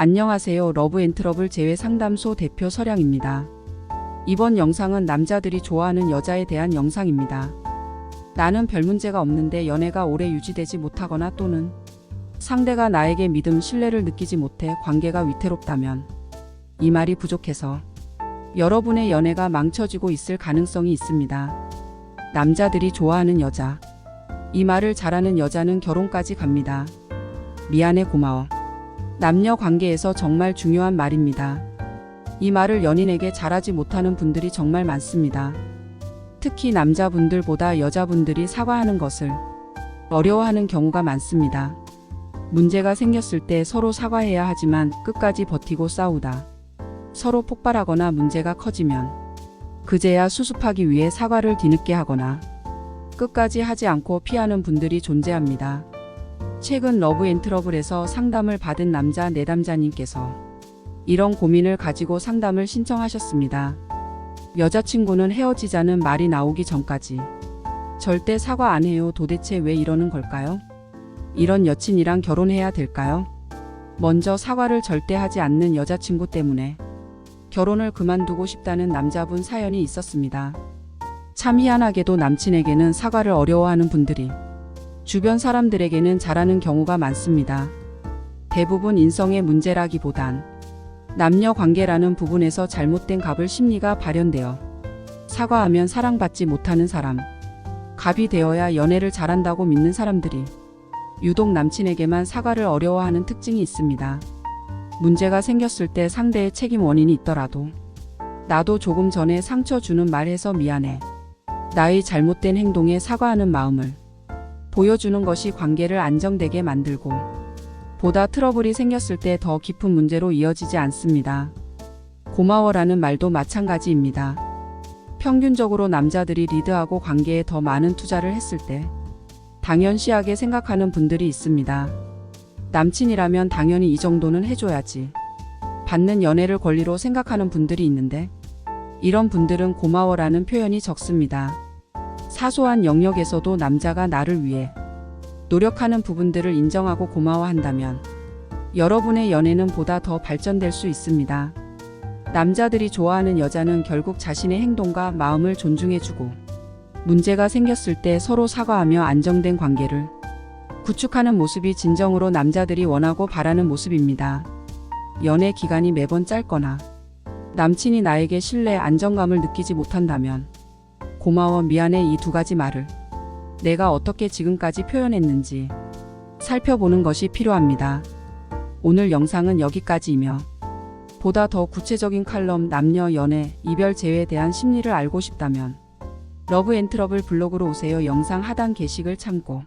안녕하세요. 러브앤트러블 재회상담소 대표 설양입니다. 이번 영상은 남자들이 좋아하는 여자에 대한 영상입니다. 나는 별 문제가 없는데 연애가 오래 유지되지 못하거나 또는 상대가 나에게 믿음, 신뢰를 느끼지 못해 관계가 위태롭다면 이 말이 부족해서 여러분의 연애가 망쳐지고 있을 가능성이 있습니다. 남자들이 좋아하는 여자. 이 말을 잘하는 여자는 결혼까지 갑니다. 미안해, 고마워. 남녀 관계에서 정말 중요한 말입니다. 이 말을 연인에게 잘하지 못하는 분들이 정말 많습니다. 특히 남자분들보다 여자분들이 사과하는 것을 어려워하는 경우가 많습니다. 문제가 생겼을 때 서로 사과해야 하지만 끝까지 버티고 싸우다 서로 폭발하거나 문제가 커지면 그제야 수습하기 위해 사과를 뒤늦게 하거나 끝까지 하지 않고 피하는 분들이 존재합니다. 최근 러브앤트러블에서 상담을 받은 남자 내담자님께서 이런 고민을 가지고 상담을 신청하셨습니다. 여자친구는 헤어지자는 말이 나오기 전까지 절대 사과 안 해요. 도대체 왜 이러는 걸까요? 이런 여친이랑 결혼해야 될까요? 먼저 사과를 절대 하지 않는 여자친구 때문에 결혼을 그만두고 싶다는 남자분 사연이 있었습니다. 참 희한하게도 남친에게는 사과를 어려워하는 분들이 주변 사람들에게는 잘하는 경우가 많습니다. 대부분 인성의 문제라기보단 남녀 관계라는 부분에서 잘못된 갑을 심리가 발현되어 사과하면 사랑받지 못하는 사람, 갑이 되어야 연애를 잘한다고 믿는 사람들이 유독 남친에게만 사과를 어려워하는 특징이 있습니다. 문제가 생겼을 때 상대의 책임 원인이 있더라도 나도 조금 전에 상처 주는 말 해서 미안해. 나의 잘못된 행동에 사과하는 마음을 보여주는 것이 관계를 안정되게 만들고 보다 트러블이 생겼을 때 더 깊은 문제로 이어지지 않습니다. 고마워라는 말도 마찬가지입니다. 평균적으로 남자들이 리드하고 관계에 더 많은 투자를 했을 때 당연시하게 생각하는 분들이 있습니다. 남친이라면 당연히 이 정도는 해줘야지. 받는 연애를 권리로 생각하는 분들이 있는데 이런 분들은 고마워라는 표현이 적습니다. 사소한 영역에서도 남자가 나를 위해 노력하는 부분들을 인정하고 고마워한다면 여러분의 연애는 보다 더 발전될 수 있습니다. 남자들이 좋아하는 여자는 결국 자신의 행동과 마음을 존중해주고 문제가 생겼을 때 서로 사과하며 안정된 관계를 구축하는 모습이 진정으로 남자들이 원하고 바라는 모습입니다. 연애 기간이 매번 짧거나 남친이 나에게 신뢰, 안정감을 느끼지 못한다면 고마워, 미안해 이 두 가지 말을 내가 어떻게 지금까지 표현했는지 살펴보는 것이 필요합니다. 오늘 영상은 여기까지이며 보다 더 구체적인 칼럼 남녀, 연애, 이별, 재회에 대한 심리를 알고 싶다면 러브앤트러블 블로그로 오세요. 영상 하단 게시글 참고